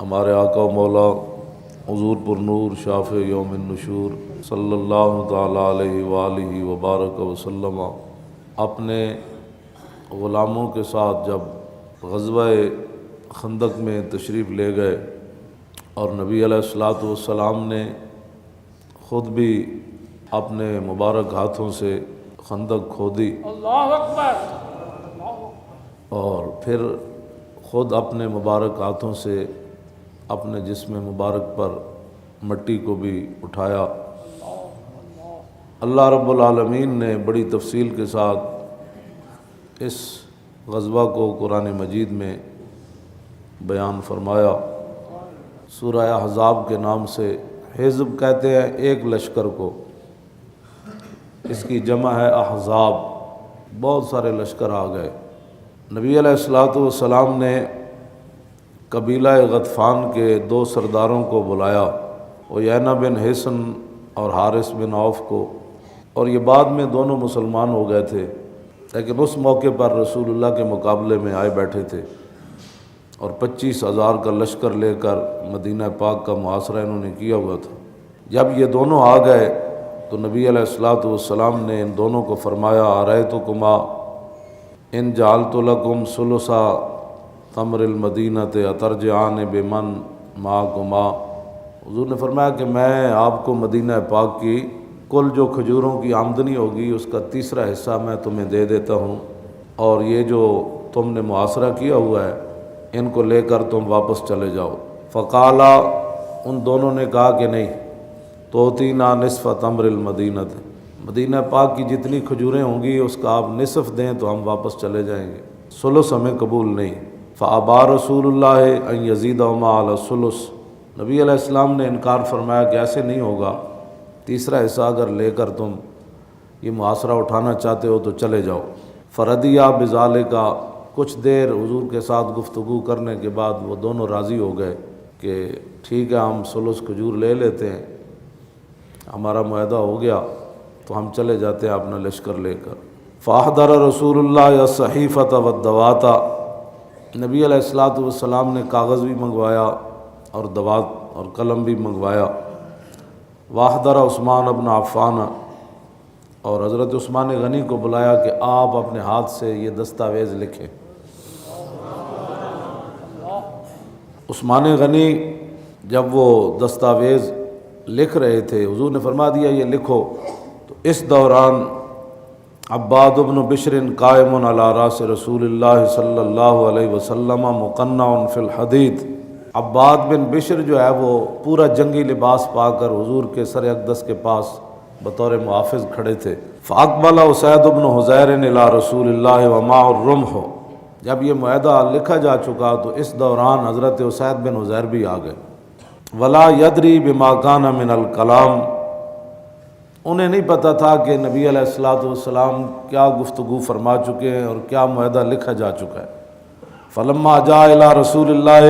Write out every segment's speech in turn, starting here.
ہمارے آقا و مولا حضور پر نور شافع یوم النشور صلی اللہ تعالیٰ علیہ وآلہ وبارک وسلم اپنے غلاموں کے ساتھ جب غزوہ خندق میں تشریف لے گئے اور نبی علیہ الصلوۃ والسلام نے خود بھی اپنے مبارک ہاتھوں سے خندق کھودی، اللہ اکبر، اور پھر خود اپنے مبارک ہاتھوں سے اپنے جسم مبارک پر مٹی کو بھی اٹھایا۔ اللہ رب العالمین نے بڑی تفصیل کے ساتھ اس غزوہ کو قرآن مجید میں بیان فرمایا۔ سورہ احزاب کے نام سے حزب کہتے ہیں ایک لشکر کو، اس کی جمع ہے احزاب، بہت سارے لشکر آ گئے۔ نبی علیہ الصلوۃ والسلام نے قبیلہ غطفان کے دو سرداروں کو بلایا، عیینہ بن حصن اور حارث بن عوف کو، اور یہ بعد میں دونوں مسلمان ہو گئے تھے، لیکن اس موقع پر رسول اللہ کے مقابلے میں آئے بیٹھے تھے اور 25,000 کا لشکر لے کر مدینہ پاک کا محاصرہ انہوں نے کیا ہوا تھا۔ جب یہ دونوں آ گئے تو نبی علیہ الصلوۃ والسلام نے ان دونوں کو فرمایا، ارأیتکما ان جعلت لکم ثلثا تمر المدینۃ اترجعان بمن معکما۔ حضور نے فرمایا کہ میں آپ کو مدینہ پاک کی کل جو کھجوروں کی آمدنی ہوگی اس کا تیسرا حصہ میں تمہیں دے دیتا ہوں، اور یہ جو تم نے محاصرہ کیا ہوا ہے ان کو لے کر تم واپس چلے جاؤ۔ فقالا، ان دونوں نے کہا کہ نہیں، توتینا نصف تمر المدینۃ، مدینہ پاک کی جتنی کھجوریں ہوں گی اس کا آپ نصف دیں تو ہم واپس چلے جائیں گے، ثلث ہمیں قبول نہیں۔ فابا رسول اللہ ان یزیدہما علی الثلث، نبی علیہ السلام نے انکار فرمایا کہ ایسے نہیں ہوگا، تیسرا حصہ اگر لے کر تم یہ محاصرہ اٹھانا چاہتے ہو تو چلے جاؤ۔ فردیہ بذالک، کچھ دیر حضور کے ساتھ گفتگو کرنے کے بعد وہ دونوں راضی ہو گئے کہ ٹھیک ہے ہم ثلث کھجور لے لیتے ہیں، ہمارا معاہدہ ہو گیا تو ہم چلے جاتے ہیں اپنا لشکر لے کر۔ فاحضر رسول اللہ الصحیفۃ والدوات، نبی علیہ الصلوۃ والسلام نے کاغذ بھی منگوایا اور دوات اور قلم بھی منگوایا۔ واحضر عثمان بن عفان، اور حضرت عثمان غنی کو بلایا کہ آپ اپنے ہاتھ سے یہ دستاویز لکھیں۔ عثمان غنی جب وہ دستاویز لکھ رہے تھے حضور نے فرما دیا یہ لکھو، تو اس دوران عباد بن بشر قائم علی راس رسول اللہ صلی اللہ علیہ وسلم مقنع فی الحدید، عباد بن بشر جو ہے وہ پورا جنگی لباس پا کر حضور کے سر اقدس کے پاس بطور محافظ کھڑے تھے۔ فاقبل اسید بن حضیر الی رسول اللہ ومعہ الرمح، جب یہ معاہدہ لکھا جا چکا تو اس دوران حضرت اسید بن حضیر بھی آ گئے۔ ولا یدری بما کان من الکلام، انہیں نہیں پتہ تھا کہ نبی علیہ الصلوۃ والسلام کیا گفتگو فرما چکے ہیں اور کیا معاہدہ لکھا جا چکا ہے۔ فلما جاء الی رسول اللہ،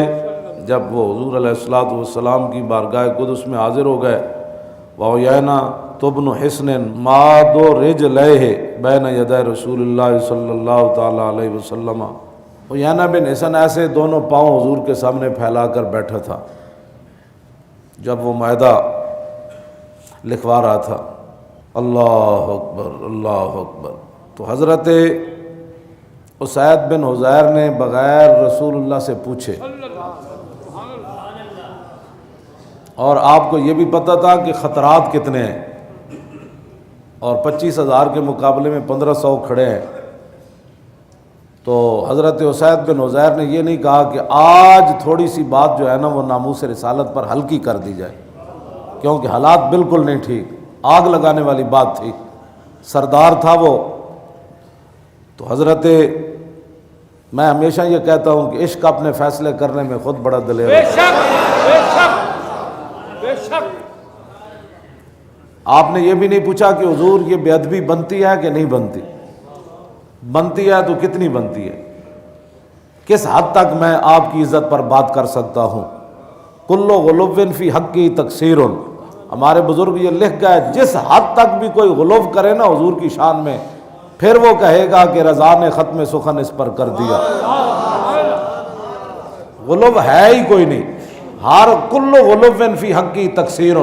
جب وہ حضور علیہ الصلوۃ والسلام کی بارگاہ قدس میں حاضر ہو گئے، وعیینہ بن حصن ماد رجلیہ بین یدی رسول اللہ صلی اللہ تعالیٰ علیہ وسلم، عیینہ بن حصن ایسے دونوں پاؤں حضور کے سامنے پھیلا کر بیٹھا تھا جب وہ معاہدہ لکھوا رہا تھا۔ اللہ اکبر، اللہ اکبر۔ تو حضرت اسید بن حضیر نے بغیر رسول اللہ سے پوچھے، اور آپ کو یہ بھی پتہ تھا کہ خطرات کتنے ہیں، اور 25,000 کے مقابلے میں 1500 کھڑے ہیں، تو حضرت اسید بن حضیر نے یہ نہیں کہا کہ آج تھوڑی سی بات جو ہے نا وہ ناموس رسالت پر ہلکی کر دی جائے، کیونکہ حالات بالکل نہیں ٹھیک، آگ لگانے والی بات تھی، سردار تھا وہ۔ تو حضرت، میں ہمیشہ یہ کہتا ہوں کہ عشق اپنے فیصلے کرنے میں خود بڑا دلیر بے ہے۔ شک، بے شک، بے شک۔ آپ نے یہ بھی نہیں پوچھا کہ حضور یہ بے ادبی بنتی ہے کہ نہیں بنتی، بنتی ہے تو کتنی بنتی ہے، کس حد تک میں آپ کی عزت پر بات کر سکتا ہوں۔ کل غلو فی حقی تقصیر، ہمارے بزرگ یہ لکھ گئے جس حد تک بھی کوئی غلو کرے نا حضور کی شان میں، پھر وہ کہے گا کہ رضا نے ختم سخن اس پر کر دیا۔ غلو ہے ہی کوئی نہیں، ہر کل غلوف فی حقی تقصیر،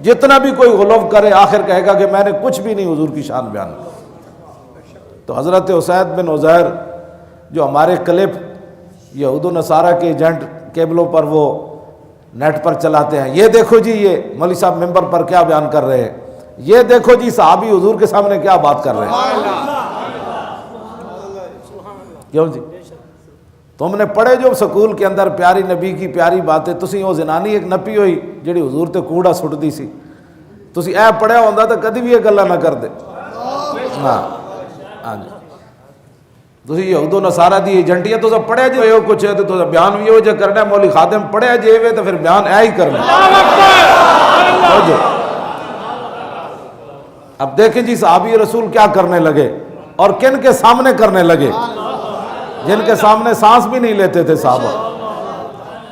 جتنا بھی کوئی غلوف کرے آخر کہے گا کہ میں نے کچھ بھی نہیں حضور کی شان بیان کی۔ تو حضرت اسید بن عزیر جو ہمارے کلپ یہود و نصارہ کے ایجنٹ کیبلوں پر وہ نیٹ پر چلاتے ہیں، یہ دیکھو جی یہ مولوی صاحب ممبر پر کیا بیان کر رہے ہیں، یہ دیکھو جی صحابی حضور کے سامنے کیا بات کر رہے ہیں، کیوں جی تم نے پڑھے جو سکول کے اندر پیاری نبی کی پیاری باتیں، تسی وہ زنانی ایک نپی ہوئی جڑی حضور تے کوڑا سٹ دی سی، تسی اے پڑھیا ہوندا تو کدی بھی یہ گلاں نہ کر دے۔ ہاں جی تسی یہود و نصارہ دی ایجنٹیاں تو سب پڑھیا جو ہے کچھ ہے تو بیان بھی ہو جے کرنا ہے، مولوی خادم پڑھیا جے وے تو پھر بیان اے ہی کرنا ہے۔ اب دیکھیں جی صحابی رسول کیا کرنے لگے اور کن کے سامنے کرنے لگے، جن کے سامنے سانس بھی نہیں لیتے تھے صحابہ،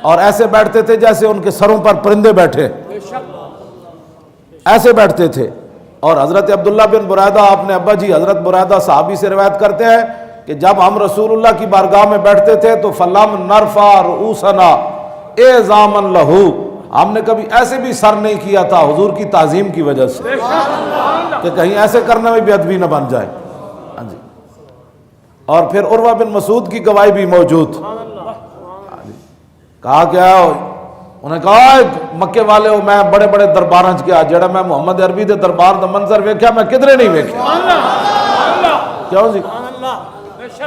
اور ایسے بیٹھتے تھے جیسے ان کے سروں پر پرندے بیٹھے، ایسے بیٹھتے تھے۔ اور حضرت عبداللہ بن بریدہ اپنے ابا جی حضرت بریدہ صحابی سے روایت کرتے ہیں کہ جب ہم رسول اللہ کی بارگاہ میں بیٹھتے تھے تو فلم نرفع رؤوسنا اعظاما لہو، ہم نے کبھی ایسے بھی سر نہیں کیا تھا حضور کی تعظیم کی وجہ سے کہ کہیں ایسے کرنے میں بے ادبی نہ بن جائے۔ ہاں جی اور پھر عروہ بن مسعود کی گواہی بھی موجود، کہا کیا انہیں کہا مکے والے ہو میں بڑے بڑے درباراں چ گیا، جڑا میں محمد عربی دے دربار دا منظر ویکھیا میں کدھرے نہیں ویکھیا، کیوں جی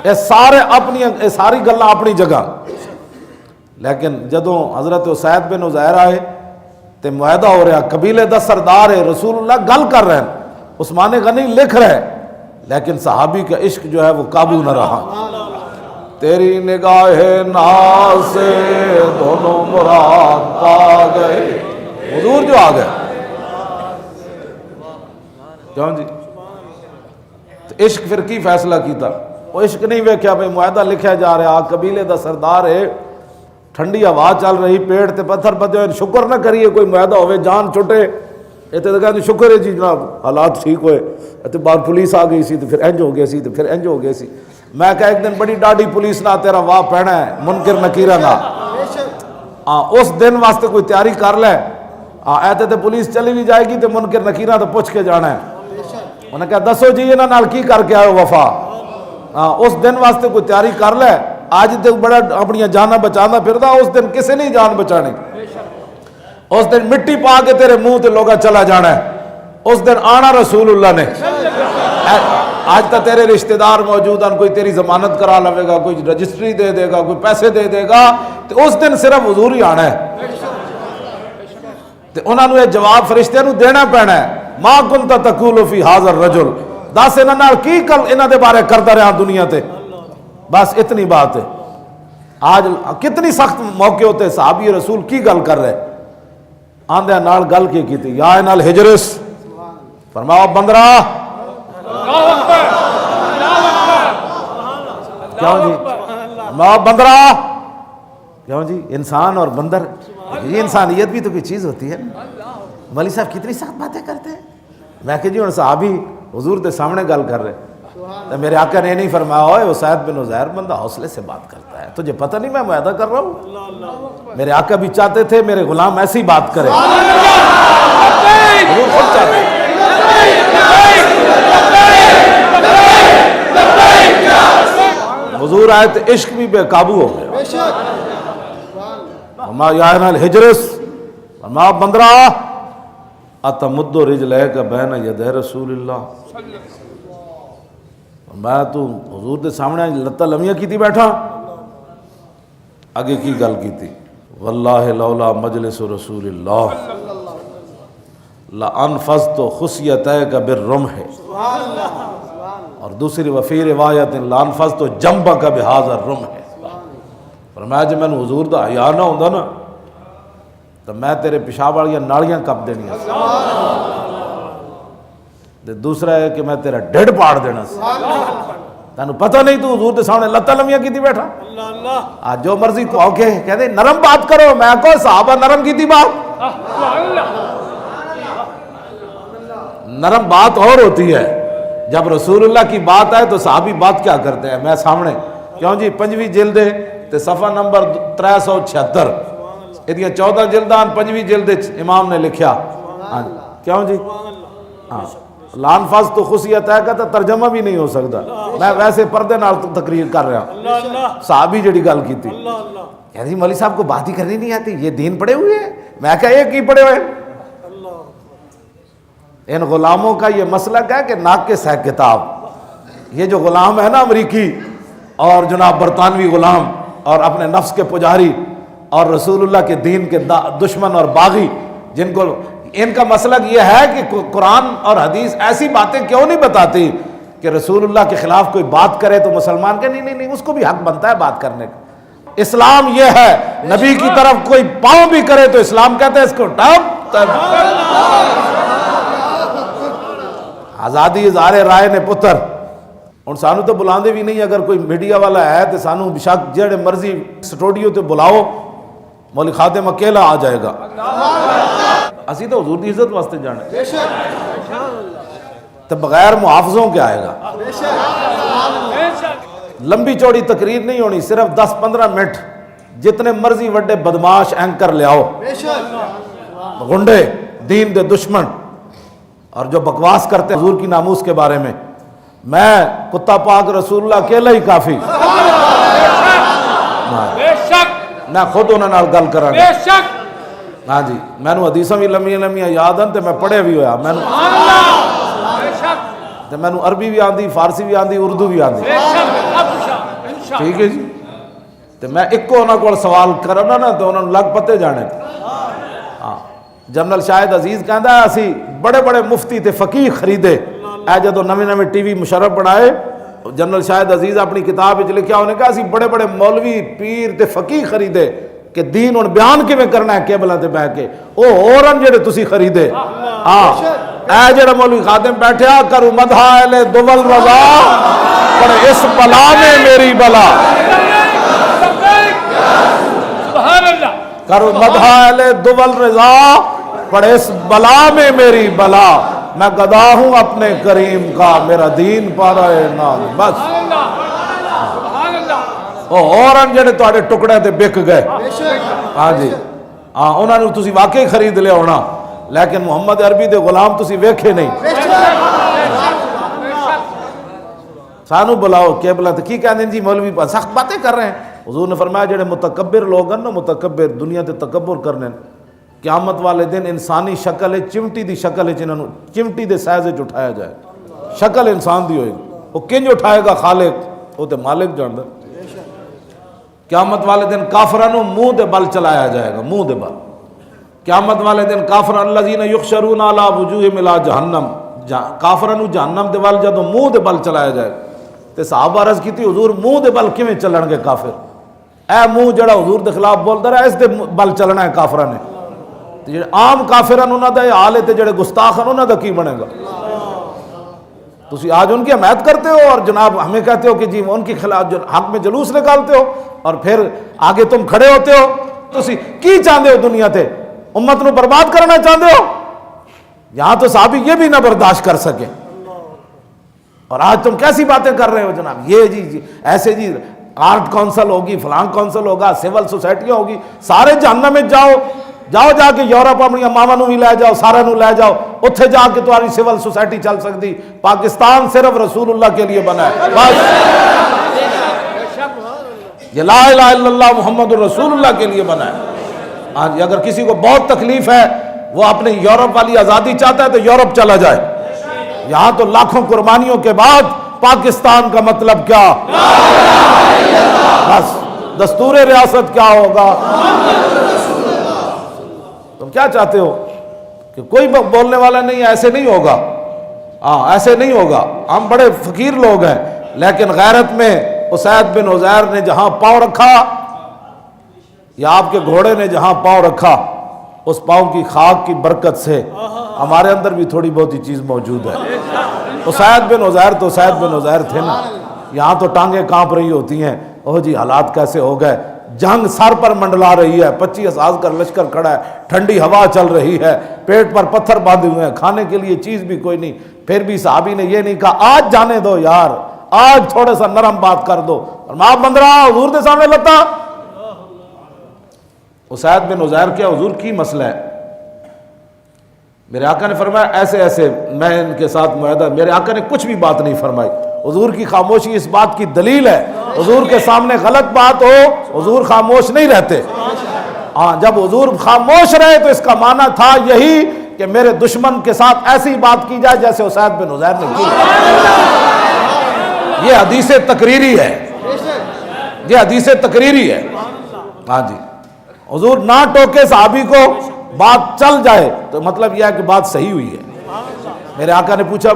یہ سارے اپنی ساری گلاں اپنی جگہ، لیکن جدوں حضرت اسید بن عزیر آئے تے معاہدہ ہو رہا، قبیلے دا سردار ہے، رسول اللہ گل کر رہے ہیں، عثمان غنی لکھ رہے، لیکن صحابی کا عشق جو ہے وہ قابو نہ رہا۔ تیری نگاہ ناز سے دونوں مراد پا گئے، حضور جو آ گئے، کیوں جی تو عشق پھر کی فیصلہ کیتا، وہ عشق نہیں ویکھیا بھئی معاہدہ لکھیا جا رہا، قبیلے دا سردار ہے، ٹھنڈی ہوا چل رہی، پیڑ تے پتھر پتے ہوئے، شکر نہ کریے کوئی معاہدہ ہوئے جان چھٹے، اتنے تو کہتے شکر ہے جی جناب حالات ٹھیک ہوئے، اتنے بعد پولیس آ گئی سی تو پھر انج ہو گیا سی تو پھر انج ہو گیا سی، میں کہا ایک دن بڑی ڈاڈی پولیس نہ تیرا واہ پہنا ہے منکر نکیرہ نہ، اس دن واسطے کوئی تیاری کر لے، ایتے تے پولیس چلی بھی جائے گی تو منکر نکیرہ تو پوچھ کے جانا ہے، انہوں نے کہا دسو جی انہاں نال کی کر کے آئے وفا، اس دن واسطے کوئی تیاری کر لے، آج تک بڑا اپنی جانا بچانا پھردا، اس دن کسی نہیں جان بچانی، اس دن مٹی پا کے تیرے منہ تے لوگا چلا جانا ہے، اس دن آنا رسول اللہ نے، آج تک تیرے رشتہ دار موجود ہیں، کوئی تیری ضمانت کرا لوے گا، کوئی رجسٹری دے دے گا، کوئی پیسے دے دے گا، تو اس دن صرف حضور ہی آنا ہے، تو انہوں نے یہ جواب فرشتے نو دینا پینا ہے، ما کنت تقول فی ھذا الرجل، دس انہاں نال کی کل انہاں دے بارے کردا رہا دنیا تے، بس اتنی بات ہے۔ آج کتنی سخت موقع ہوتے صحابی رسول کی گل کر رہے، آندے نال گل کی تھی، یا نال ہجرس، فرماؤ بندرا، کیوں جی فرماؤ بندرا، کیوں جی انسان اور بندر، یہ انسانیت بھی تو کوئی چیز ہوتی ہے نا، مولوی صاحب کتنی سخت باتیں کرتے ہیں، میں کہ جی ہن صحابی حضور دے سامنے گل کر رہے، تو میرے آقا نے نہیں فرمایا ہوئے اسید بن عزیر بندہ حوصلے سے بات کرتا ہے، تجھے پتہ نہیں میں معاہدہ کر رہا ہوں، میرے آقا بھی چاہتے تھے میرے غلام ایسی بات کرے، حضور خود چاہتے ہیں، حضور آئے تو عشق بھی بے قابو ہو گیا، ہما یا نال ہجرس، ہما بندرا اتمد رجلیک بین یدی رسول اللہ، میں تو حضور دے سامنے لتاں لمیاں کیتی بیٹھا، آگے کی گل کیتی، واللہ لولا مجلس رسول اللہ لانفذت خصیتیک بالرمح، اور دوسری وفی روایت لانفذت جنبک بہذا الرمح، فرمایا جی میں حضور دا حیا نہ ہوندا نا تو میں تیرے پیشاب والیاں نالیاں کپ دینیاں، دوسرا ہے کہ میں تیرا ڈھڈ پاڑ دینا سی، تینوں پتہ نہیں تو حضور دے سامنے لتاں لمیاں کیتی بیٹھا، آج جو مرضی تو آؤ کے کہتے نرم بات کرو، میں کو صحابہ نرم کیتی بات، نرم بات اور ہوتی ہے، جب رسول اللہ کی بات آئے تو صحابی بات کیا کرتے ہیں، میں سامنے کیوں جی 5ویں جلد تے صفحہ نمبر 376 یہ 14 جلدان 5ویں جلد امام نے لکھیا. ہاں کیوں جی؟ ہاں لان فاز تو خصیت ہے کہ ترجمہ بھی نہیں ہو سکتا. میں ویسے پردے نال تقریر کر رہا. صحابی جڑی گل کی تھی یعنی مولوی صاحب کو بات ہی کرنی نہیں آتی, یہ دین پڑے ہوئے ہیں. میں کہا ایک ہی پڑے ہوئے. ان غلاموں کا یہ مسلک ہے کہ ناقص ہے کتاب. یہ جو غلام ہے نا امریکی اور جناب برطانوی غلام اور اپنے نفس کے پجاری اور رسول اللہ کے دین کے دشمن اور باغی, جن کو ان کا مسلک یہ ہے کہ قرآن اور حدیث ایسی باتیں کیوں نہیں بتاتی کہ رسول اللہ کے خلاف کوئی بات کرے تو مسلمان کہ نہیں اس کو بھی حق بنتا ہے بات کرنے کا. اسلام یہ ہے نبی کی طرف کوئی پاؤں بھی کرے تو اسلام کہتا ہے اس کو ٹپ. آزادی اظہار رائے نے پتر ہوں سانو تو بلاندے بھی نہیں. اگر کوئی میڈیا والا ہے تو سانو بشک جڑے مرضی سٹوڈیو تے بلاؤ, مولوی خادم اکیلا آ جائے گا. اسی تو حضور دی عزت واسطے جانے تو بغیر محافظوں کے آئے گا. لمبی چوڑی تقریر نہیں ہونی, صرف 10-15 منٹ. جتنے مرضی وڈے بدماش اینکر لے آؤ, غنڈے دین دے دشمن اور جو بکواس کرتے حضور کی ناموس کے بارے میں. میں کتا پاک رسول اللہ اکیلا ہی کافی. میں خود انہوں نے گل کرا. ہاں جی میں نے حدیثاں بھی لمیاں یاد ہیں تو میں پڑھے بھی ہویا. میں نے عربی بھی آندی, فارسی بھی آندی, اردو بھی آندی. ٹھیک ہے جی. تو میں ایک کو انہوں کو سوال کرنا نا تو انہوں نے لگ پتے جانے. ہاں جنرل شاہد عزیز کہندا ہے اسی بڑے بڑے مفتی تے فقیہ خریدے. اے جدو نویں ٹی وی مشرف بنائے, جنرل شاہد عزیز اپنی کتاب وچ لکھیا انہیں کہا اسی بڑے بڑے مولوی پیر تے فقیہ خریدے کہ دین ہن بیان کیویں کرنا ہے کیبلاں تے بیٹھ کے. او ہورن جڑے تسی خریدے. ہاں اے جڑا مولوی خادم بیٹھیا کرو مدح اہل دول رضا پر اس بلا میں میری بلا. سبحان اللہ. کرو مدح اہل دول رضا پر اس بلا میں میری بلا. میں گدا ہوں اپنے کریم کا, میرا دین پارا ہے نام. بس اور جڑے تواڈے ٹکڑے تے بک گئے. ہاں جی ہاں انہاں نوں تسی واقعی خرید لیا ہونا, لیکن محمد عربی دے غلام تسی ویکھے نہیں. سانو بلاؤ کیبلا تے کی کہندے جی مولوی سخت باتیں کر رہے ہیں. حضور نے فرمایا جڑے متکبر لوگ ہیں نا, متکبر دنیا تے تکبر کرنے, قیامت والے دن انسانی شکل ہے چمٹی دی شکل ہے, جنہوں چمٹی دے سائز وچ اٹھایا جائے. شکل انسان دی ہوئے گی, وہ کنج اٹھائے گا خالق, وہ تے مالک جاندا. قیامت والے دن کافراں نوں منہ دے بل چلایا جائے گا, منہ دے بل. قیامت والے دن کافراں الذین یحشرون علی وجوہہم الی جہنم, کافراں نوں جہنم دے ول جدوں منہ دے بل چلایا جائے تے صحابہ عرض کیتی حضور منہ دے بل کیویں چلن گے کافر؟ اے منہ جڑا حضور دے خلاف بولدا رہا اس دے بل چلنا ہے کافراں نے. تے جڑے عام کافراں انہاں دا حال ہے تے جڑے گستاخ ہیں انہاں دا کی بنے گا؟ تسی آج ان کی حمایت کرتے ہو اور جناب ہمیں کہتے ہو کہ جی ان کے خلاف حق میں جلوس نکالتے ہو, اور پھر آگے تم کھڑے ہوتے ہو. تسی کی چاہتے ہو دنیا تے؟ امت نو برباد کرنا چاہتے ہو؟ یہاں تو صحابی یہ بھی نہ برداشت کر سکے, اور آج تم کیسی باتیں کر رہے ہو جناب. یہ جی ایسے جی آرٹ کونسل ہوگی, فلان کونسل ہوگا, سول سوسائٹیاں ہوگی, سارے جہنم میں جاؤ جا کے یورپ اپنی ماواں نوں بھی لے جاؤ, سارا نوں لے جاؤ, اتھے جا کے تمہاری سول سوسائٹی چل سکتی. پاکستان صرف رسول اللہ کے لیے بنا ہے بس. یہ لا الہ الا اللہ محمد رسول اللہ کے لیے بنا ہے. ہاں جی اگر کسی کو بہت تکلیف ہے, وہ اپنی یورپ والی آزادی چاہتا ہے تو یورپ چلا جائے. یہاں تو لاکھوں قربانیوں کے بعد پاکستان کا مطلب کیا, بس دستور ریاست کیا ہوگا. تم کیا چاہتے ہو کہ کوئی بولنے والا نہیں, ایسے نہیں ہوگا. ہاں ایسے نہیں ہوگا. ہم بڑے فقیر لوگ ہیں, لیکن غیرت میں اسید بن عزیر نے جہاں پاؤں رکھا, یا آپ کے گھوڑے نے جہاں پاؤں رکھا, اس پاؤں کی خاک کی برکت سے ہمارے اندر بھی تھوڑی بہت ہی چیز موجود ہے. اسید بن عزیر تو اسید بن عزیر تھے نا. یہاں تو ٹانگیں کانپ رہی ہوتی ہیں, اوہ جی حالات کیسے ہو گئے. جنگ سر پر منڈلا رہی ہے, 25 ہزار کا لشکر کھڑا ہے, ٹھنڈی ہوا چل رہی ہے, پیٹ پر پتھر باندھے ہوئے ہیں, کھانے کے لیے چیز بھی کوئی نہیں. پھر بھی صحابی نے یہ نہیں کہا آج جانے دو یار, آج تھوڑا سا نرم بات کر دو, اور ماں بندرا حضور دے سامنے لتا. اسید بن عزیر کیا حضور کی مسئلہ ہے؟ میرے آقا نے فرمایا ایسے ایسے، میں ان کے ساتھ معاہدہ، میرے آقا نے کچھ بھی بات نہیں فرمائی. حضور کی خاموشی اس بات کی دلیل ہے. حضور کے سامنے غلط بات ہو حضور خاموش نہیں رہتے. ہاں جب حضور خاموش رہے تو اس کا معنی تھا یہی کہ میرے دشمن کے ساتھ ایسی بات کی جائے جیسے اسید بن عزیر نے کی. یہ حدیث تقریری ہے، یہ حدیث تقریری ہے. ہاں جی، حضور نہ ٹوکے صحابی کو، بات چل جائے تو مطلب یہ ہے کہ بات صحیح ہوئی ہے. میرے آقا نے پوچھا،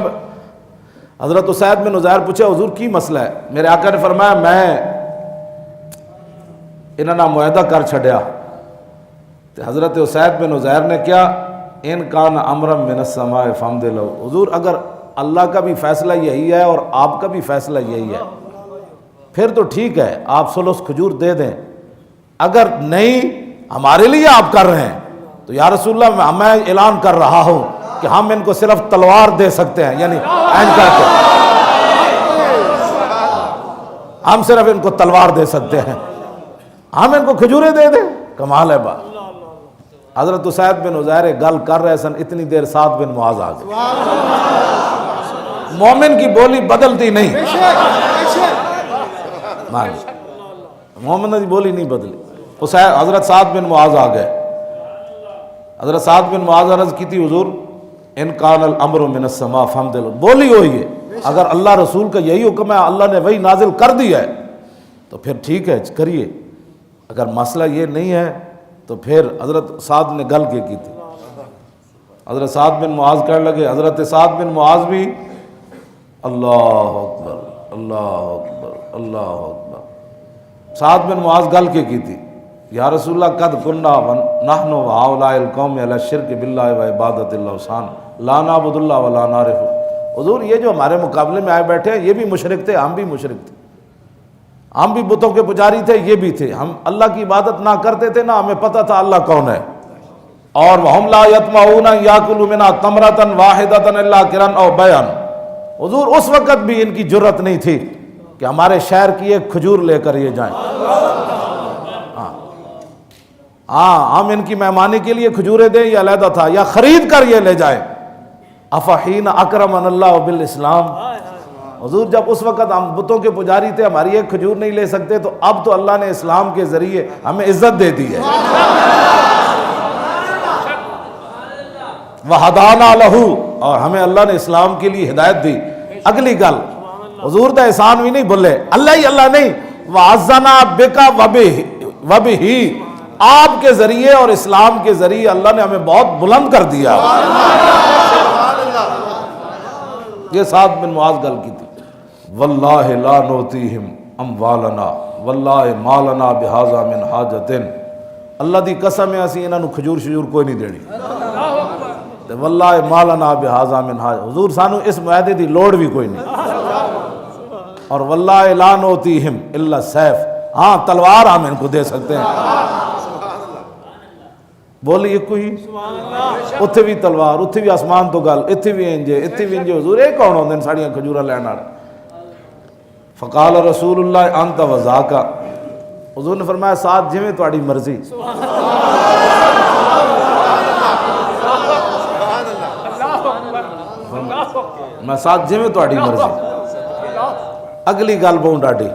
حضرت اسید بن عزیر پوچھا حضور کی مسئلہ ہے؟ میرے آقا نے فرمایا میں انہوں نے معاہدہ کر چھڑیا. حضرت اسید بن عزیر نے کیا، ان کان امرا من السماء فامد لو. حضور اگر اللہ کا بھی فیصلہ یہی ہے اور آپ کا بھی فیصلہ یہی ہے پھر تو ٹھیک ہے، آپ سلس کھجور دے دیں. اگر نہیں ہمارے لیے آپ کر رہے ہیں تو یا رسول اللہ میں اعلان کر رہا ہوں کہ ہم ان کو صرف تلوار دے سکتے ہیں، یعنی ہم صرف ان کو تلوار دے سکتے ہیں، ہم ان کو کھجوریں دے دیں. کمال ہے بات. حضرت اسید بن عزیر گل کر رہے سن، اتنی دیر سعد بن معاذ آ گئے. مومن کی بولی بدلتی نہیں، مومن کی بولی نہیں بدلی. حضرت سعد بن معاذ آ گئے. حضرت سعد بن معاذ عرض کی تھی حضور ان کان الامر من السماء فامد لو. بولی ہوئی ہے، اگر اللہ رسول کا یہی حکم ہے، اللہ نے وہی نازل کر دیا ہے تو پھر ٹھیک ہے کریے. اگر مسئلہ یہ نہیں ہے تو پھر حضرت سعد نے گل کی تھی. حضرت سعد بن معاذ کہنے لگے، حضرت سعد بن معاذ بھی اللہ اکبر اللہ اکبر اللہ اکبر. سعد بن معاذ گل کی تھی، یا رسول اللہ قد کننا نحن وهؤلاء القوم علی الشرک باللہ وعبادۃ الاوثان لا نعبد اللہ ولا نعرف. حضور یہ جو ہمارے مقابلے میں آئے بیٹھے ہیں یہ بھی مشرک تھے، ہم بھی مشرک تھے، ہم بھی بتوں کے پجاری تھے، یہ بھی تھے. ہم اللہ کی عبادت نہ کرتے تھے، نہ ہمیں پتہ تھا اللہ کون ہے. اور وَهُمْ لَا يَطْمَعُونَ يَأْكُلُوا مِنْهَا تَمْرَةً وَاحِدَةً إِلَّا قِرًا أَوْ بَيْعًا. حضور اس وقت بھی ان کی جرت نہیں تھی کہ ہمارے شہر کی ایک کھجور لے کر یہ جائیں. ہاں ہم ان کی مہمانی کے لیے کھجوریں دیں یہ علیحدہ تھا، یا خرید کر یہ لے جائیں. افحین اکرمن اللہ بالاسلام. حضور جب اس وقت ہم بتوں کے پجاری تھے، ہماری ایک کھجور نہیں لے سکتے، تو اب تو اللہ نے اسلام کے ذریعے ہمیں عزت دے دی ہے. وَهَدَانَا لَهُ، اور ہمیں اللہ نے اسلام کے لیے ہدایت دی. اگلی گل حضور دا احسان بھی نہیں بھولے، اللہ ہی اللہ نہیں، وَعَزَّنَا بِكَ وَبِهِ، آپ کے ذریعے اور اسلام کے ذریعے اللہ نے ہمیں بہت بلند کر دیا. یہ سعد بن معاذ گل کی تھی. واللہ لا نوتیہم اموالنا واللہ مالنا بہذا من حاجت. اللہ دی قسم ہے اسی انہاں نو کھجور شجور کوئی نہیں دینی، واللہ مالنا بہذا من حاجت. حضور سانو اس معاہدے دی لوڑ بھی کوئی نہیں. اور واللہ لا نوتیہم الا السیف، ہاں تلوار ہم ان کو دے سکتے ہیں. بولی ایک ہی، اتھے بھی تلوار، اتھے بھی آسمان تو گل، اتھے بھی انجے اتھے بھی انجے. حضور ایک کون ہوندے ساڑیاں کھجورا لینا. فقال رسول اللہ انت وذاکا. حضور نے فرمایا ساتھ جویں تہاڈی مرضی. میں ساتھ جویں تہاڈی مرضی. اگلی گل بہوں ڈاڈی.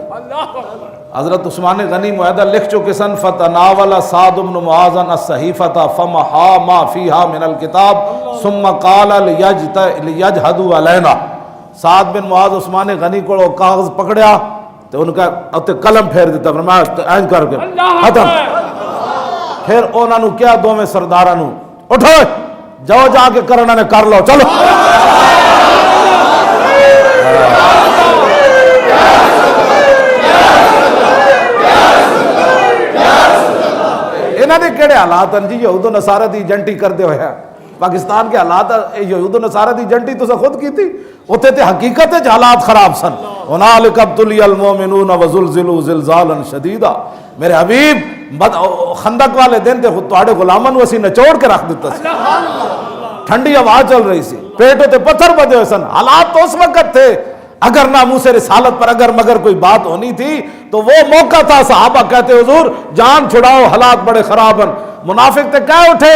حضرت عثمان غنی معاہدہ لکھ چکے سن. فتناول سعد بن معاذ الصحیفۃ فمحا ما فیہا من الکتاب ثم قال لیجہدوا علینا. سعد بن معاذ عثمان غنی کو کاغذ پکڑیا تو ان کا قلم پھیر دیتا، فرمایا اینج کر کے ختم. پھر انہوں نے کیا دوویں سرداراں نو، اٹھو جاؤ جا کے کرنا نے کر لو، چلو. انہوں نے کہڑے حالات ہیں جی یہود و نصارہ دی ایجنٹی کردے ہوئے ہیں. پاکستان کے حالات یہود و نصارہ دی ایجنٹی تو خود کی تھی، اتنے تے حقیقت حالات خراب سن. هنالک ابتلی المؤمنون وزلزلوا زلزالا شدیدا. میرے حبیب خندق والے دن تے تواڈے غلاماں نو اسی نچوڑ کے رکھ دیتا سی. ٹھنڈی ہوا چل رہی سی، پیٹوں تے پتھر بدے ہوئے سن. حالات تو اس وقت تھے. اگر ناموس رسالت پر اگر مگر کوئی بات ہونی تھی تو وہ موقع تھا. صحابہ کہتے حضور جان چھڑاؤ حالات بڑے خراب ہیں. منافق تے کہہ اٹھے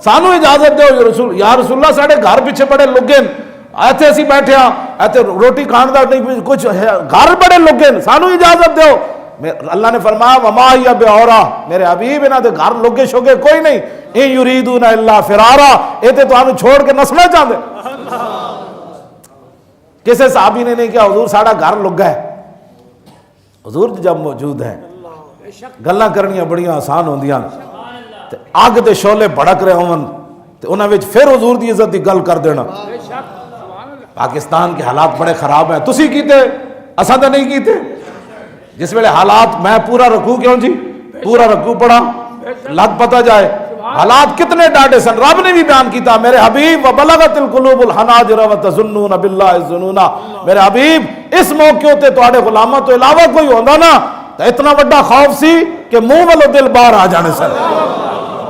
سانو اجازت دو یا رسول اللہ ساڑے گھر پیچھے بڑے لگے ایتھے اسی بیٹھے ہاں ایتھے روٹی کھان دا نہیں کچھ گھر بڑے لگے سانو اجازت دو. اللہ نے فرمایا وما ہی بعورا میرے حبیب انہاں دے گھر لگے شوگے کوئی نہیں. ان یریدون الا فرارا اے تے تانوں چھوڑ کے نسنا چاہندے. کسی صحابی نے نہیں کہا حضور ساڑا گھر لگا ہے. حضور جب موجود ہیں گلاں کرنیاں بڑیاں آسان ہوندیاں تے اگ دے شعلے بھڑک رہے ہون تے انہاں وچ پھر حضور دی عزت دی گل کر دینا. پاکستان کے حالات بڑے خراب ہیں تسی کیتے اساں تے نہیں کیتے. جس ویلے حالات میں پورا رکوع کیوں جی پورا رکوع پڑھا لگ پتہ جائے حالات کتنے ڈاڈے سن. رب نے بھی بیان کیتا میرے حبیب وبلغت القلوب الحناجر وتظنون باللہ الظنون. میرے حبیب اس موقع تے تواڈے غلاماں تو علاوہ کوئی ہوندا نا تو اتنا بڑا خوف سی کہ منہ والو دل باہر آ جانے سن.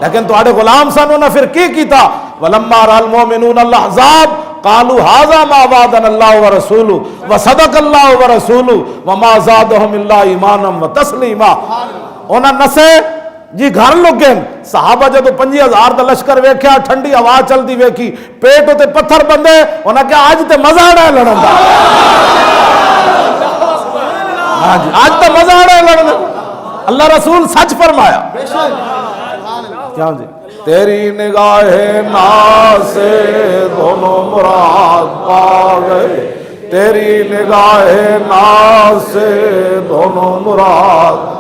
لیکن تواڈے غلام سن انہاں پھر کی کیتا ولما رأى المؤمنون الاحزاب قالوا هذا ما وعدنا الله ورسوله وصدق الله ورسوله وما زادهم الا ایمانا وتسلیما. انہاں نسے جی گھر لگے صحابہ جدو 5000 دا لشکر ویکھیا ٹھنڈی ہوا چلدی ویکھی پیٹ تے پتھر بندے انہاں کہ اج تے مزہ آنا ہے لڑن دا. ہاں جی اج تے مزہ آنا ہے لڑن دا. اللہ رسول سچ فرمایا. کیا جی تیری نگاہ ناز سے دونوں مراد پا گئے. تیری نگاہ ناز سے دونوں مراد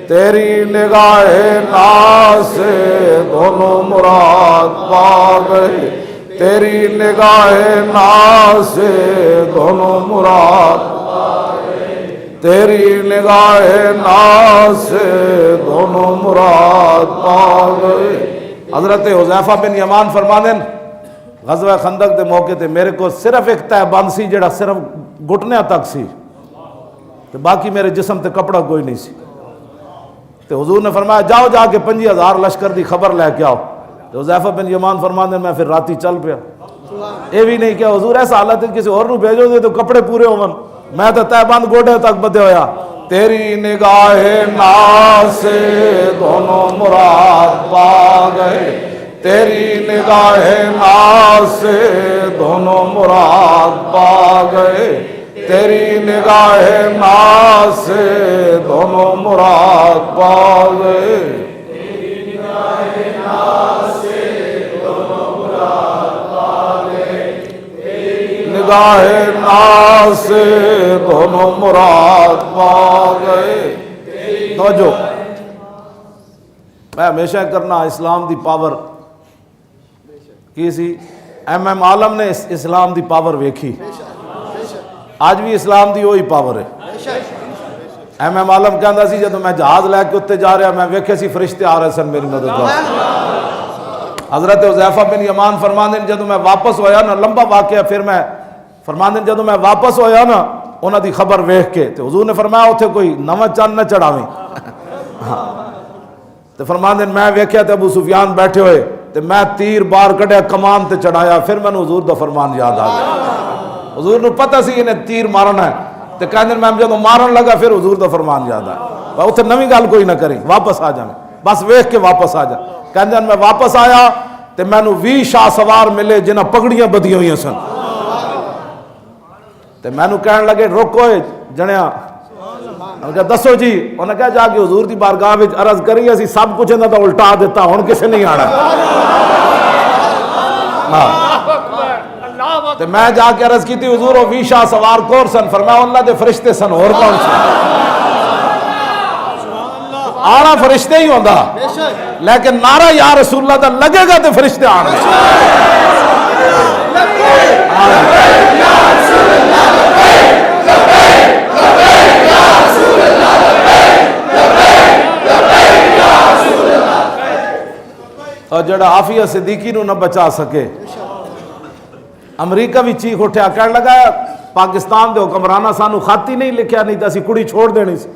تیری نگاہ ناز سے دونوں مراد پا گئے. تیری نگاہ ناز سے دونوں مراد تیری نگاہ ناز سے دونوں مراد پا گئے. حضرت حذیفہ بن یمان فرماندے غزوہ خندق دے موقع تے میرے کو صرف ایک تہ بند سی جڑا صرف گھٹنیاں تک سی تے باقی میرے جسم تے کپڑا کوئی نہیں سی. تے حضور نے فرمایا جاؤ جا کے 5000 لشکر دی خبر لے کے آؤ. تے حذیفہ بن یمان فرماندے میں پھر راتی چل پیا. اے بھی نہیں کہ حضور ایسا حالت ہے کسی اور نو بھیجو دے تو کپڑے پورے ہون میں تو تہ بند گوڑے تک بدے ہویا. تیری نگاہ ناز سے دونوں مراد پا گئے. تیری نگاہ ناز سے دونوں مراد پا گئے. تیری نگاہ ناز سے دونوں مراد پا گئے. تیری نگاہ ناز سے دونوں مراد پا گئے. نگاہ ناز سے دونوں مراد پا گئے. توجہ میں ہمیشہ کرنا اسلام دی پاور کی سی. ایم عالم نے اسلام دی پاور ویکھی. آج بھی اسلام دی وہی پاور ہے. ایم عالم کہندا سی جدو میں جہاز لے کے اتنے جا رہا میں ویکھے سی فرشتے آ رہے سن میری مدد واسطے. حضرت حذیفہ بن یمان فرماندے جدو میں واپس ہویا نا لمبا واقعہ پھر میں فرماندے جدو میں واپس ہویا نا انہاں دی خبر ویکھ کے تے حضور نے فرمایا اوتھے کوئی نواں چند نہ چڑھاویں. تے فرماندے میں ویکھیا تے ابو سفیان بیٹھے ہوئے تے میں تیر بار کڈیا کمان تے چڑھایا. پھر میں حضور دا فرمان یاد آ گیا. حضور نو پتہ سی انہیں تیر مارنا ہے تے کہندے میں جدوں مارن لگا پھر حضور دا فرمان یاد آیا. اوتھے نویں گل کوئی نہ کریں واپس آ جاویں بس ویکھ کے واپس آ جا. کہندے میں واپس آیا تے مینوں 20 شاہ سوار ملے جنہاں پگڑیاں بدیاں ہوئیاں سن. تے مینوں کہن لگے روکو جنیا انہوں نے دسو جی. انہوں نے کہا جا کے حضور دی بارگاہ وچ عرض کری اسی سب کچھ انہاں دا الٹا دیتا ہن کسے نہیں آنا. تے میں جا کے عرض کی تھی حضور وہ 20 شاہ سوار کور سن. فرمایا اللہ دے فرشتے سن اور کون سن. آنا فرشتے ہی ہوندا لیکن نعرہ یا رسول اللہ دا لگے گا تے فرشتے آن گے. اور جڑا عافیہ صدیقی نو نہ بچا سکے. امریکہ بھی چیخ اٹھیا کہنے لگا پاکستان دے حکمرانہ سانو خط ہی نہیں لکھیا نہیں تو اسی کڑی چھوڑ دینی سی.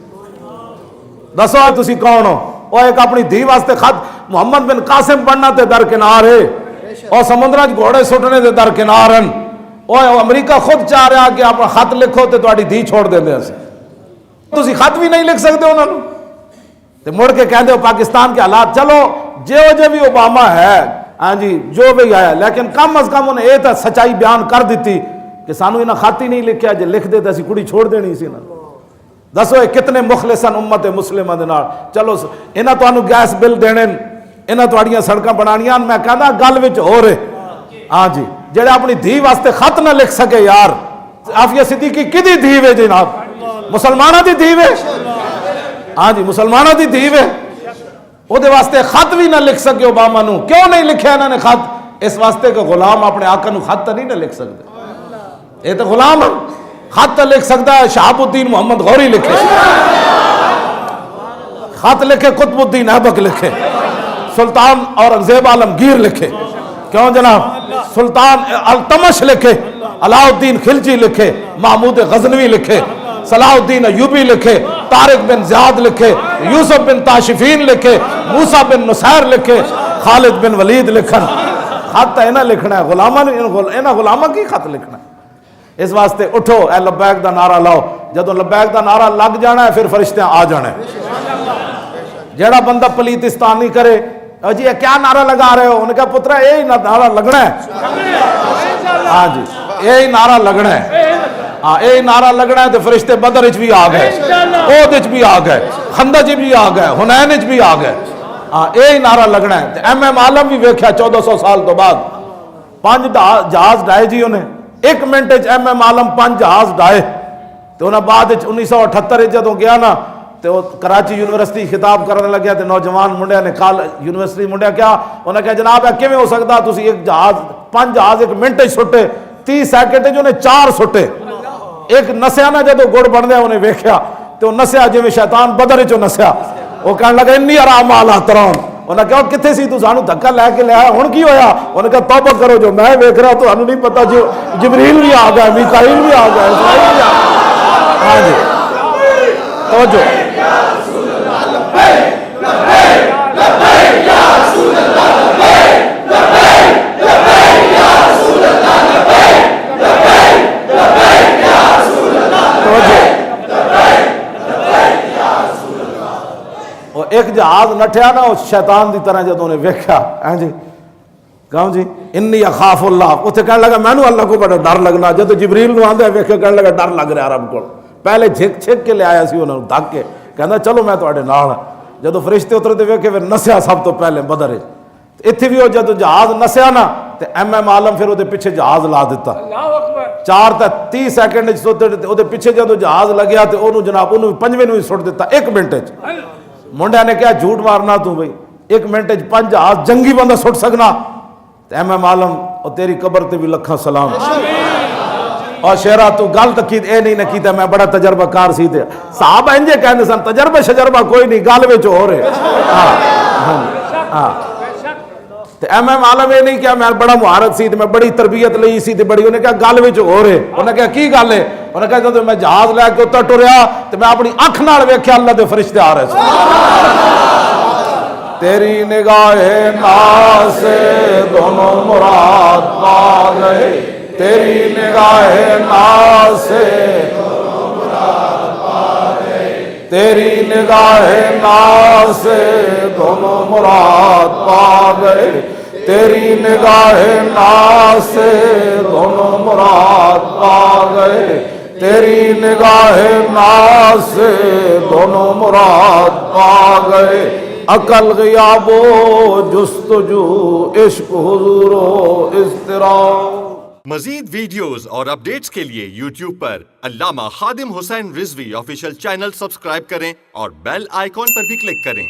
دسو تسی کون ہو. وہ ایک اپنی دھی واسطے خط محمد بن قاسم پڑھنا تے درکنار ہے اور سمندر گھوڑے سٹنے دے درکنار ہیں. وہ امریکہ خود چاہ رہا کہ آپ خط لکھو تو تہاڈی دھی چھوڑ دیندے اسی، تسی خط بھی نہیں لکھ سکتے انہوں نے، تے مڑ کے کہندے ہو پاکستان کے حالات، چلو جو بھی اوباما ہے، ہاں جی جو بھی آیا، لیکن کم از کم انہیں یہ تو سچائی بیان کر دیتی کہ سانو انہیں خط ہی نہیں لکھیا، جے لکھ دے تو اسی کڑی چھوڑ دینی سی نا۔ دسو یہ کتنے مخلصن امت مسلمہ دے نال، چلو انہاں تانوں گیس بل دینے، انہاں تہاڈیاں سڑکاں بنانیاں، میں کہندا گل وچ ہو رہے، ہاں جی جڑے اپنی دھی واسطے خط نہ لکھ سکے یار، عافیہ صدیقی کدی دھی وے جناب؟ مسلمانہ دی دھی وے، ہاں جی مسلمانہ دی دھی وے، وہ دے واسطے خط بھی نہ لکھ سکے اوباما نو، کیوں نہیں لکھیا انہوں نے خط؟ اس واسطے کہ غلام اپنے آقا نو خط نہیں نہ لکھ سکتے، یہ تو غلام ہے، خط لکھ سکتا ہے شہاب الدین محمد غوری لکھے، خط لکھے قطب الدین ایبک لکھے، سلطان اورنگزیب عالمگیر لکھے، کیوں جناب؟ سلطان التمش لکھے، علاء الدین خلجی لکھے، محمود غزنوی لکھے، صلاح الدین ایوبی لکھے، طارق بن زیاد لکھے، یوسف بن تاشفین لکھے، موسیٰ بن نصیر لکھے، خالد بن ولید لکھن، خط ہے نہ لکھنا ہے، غلامہ کی خط لکھنا ہے۔ اس واسطے اٹھو اے لبیک دا نعرہ لاؤ، جدو لبیک دا نعرہ لگ جانا ہے پھر فرشتے آ جانا ہے۔ جیڑا بندہ پلیتستانی کرے، جی یہ کیا نعرہ لگا رہے ہو؟ انہوں نے کہا پترہ یہی نعرہ لگنا ہے، ہاں جی یہی نعرہ لگنا ہے، ہاں یہی نعرہ لگنا ہے تو فرشتے بدر اچ بھی آ گئے، احد اچ بھی آ گئے، خندق بھی آ گئے، حنین اچ بھی آ گئے، ہاں یہی نعرہ لگنا ہے۔ ایم ایم عالم بھی ویکھیا 1400 سال تو بعد 5 جہاز ڈائے جی انہیں، 1 منٹ ایم ایم عالم 5 جہاز ڈائے، تو انہیں بعد 1978 جدوں گیا نا تو وہ کراچی یونیورسٹی خطاب کرنے لگیا، تو نوجوان منڈیا نے کال یونیورسٹی منڈیا کیا انہوں نے کہا جناب ہے کیویں ہو سکتا تسی ایک جہاز 5 جہاز 1 منٹ سٹے، 30 سیکنڈ جو انہیں 4 سٹے، ایک نسیا نہ جدو گڑ بن دیا انہیں ویکھیا تو نسیا جی میں شیطان بدر چو نسیا، وہ کہنے لگا انی ارام آلہ ترون، انہوں نے کہا کتھے سی تو سانو دھکا لے کے لے آیا ہن کی ہویا؟ انہوں نے کہا توبہ کرو جو میں ویکھ رہا تو ہمیں نہیں پتا، جو جبریل بھی آ گیا، میکائیل بھی آ گیا، اسرائیل بھی آ گیا، ہاں جی توجہ ایک جہاز نٹھیا نا اس شیطان دی طرح جدوں نے ویکھیا، ہاں جی کہوں جی انی اخاف اللہ، اتنے کہنے لگا مینوں اللہ کو بڑا ڈر لگنا، جدو جبریل نو آندا ویکھیا کہنے لگا ڈر لگ رہا رب کو، پہلے جھک چھک کے لے آیا سی انہوں نے دھک کے، کہندا چلو میں تواڈے نال ہاں، جدو فرشتے اترتے ویکھے پھر نسیا سب تو پہلے بدر وچ، اتنے بھی وہ جدو جہاز نسیا نا تو ایم ایم عالم پھر وہ پیچھے جہاز لا دیتا، 4 تا 30 سیکنڈ وہ پیچھے جدو جہاز لگیا تو انہوں جناب انہوں 5ویں نو سٹ دیتا 1 منٹ چ۔ منڈیا نے کہا جھوٹ مارنا تو بھئی 1 منٹ 5 جہاز جنگی بندہ سٹ سکنا؟ ایم ایم عالم اور تیری قبر تے بھی لکھاں سلام، اور شیرہ تو گل تو کی اے نہیں نہ کیتا میں بڑا تجربہ کار سی تے صحابہ انجے کہندے سن تجربہ شجربہ کوئی نہیں گل وچ ہو رہے، ہاں تے ایم ایم عالم یہ نہیں کیا میں بڑا مہارت سی تے میں بڑی تربیت لئی سی تے بڑی، انہیں کہا گل وچ ہو رہے، انہیں کہا کی گل ہے؟ انہیں کہا جب میں جہاز لے کے اتر ٹریا تو میں اپنی اکھ نال ویکھیا اللہ دے فرشتے آ رہے سن، تیری نگاہ ناز سے دونوں مراد پا گئے، تیری نگاہ ناز سے دونوں مراد پا گئے، تیری نگاہ ناز سے دونوں مراد پا گئے، تیری نگاہ ناز سے دونوں مراد پا گئے، تیری نگاہ ناز سے دونوں مراد پا گئے، عقل غیاب و جستجو عشق حضور و اضطراب۔ مزید ویڈیوز اور اپڈیٹس کے لیے یوٹیوب پر علامہ Khadim Hussain Rizvi official channel subscribe کریں اور بیل آئیکن پر بھی کلک کریں۔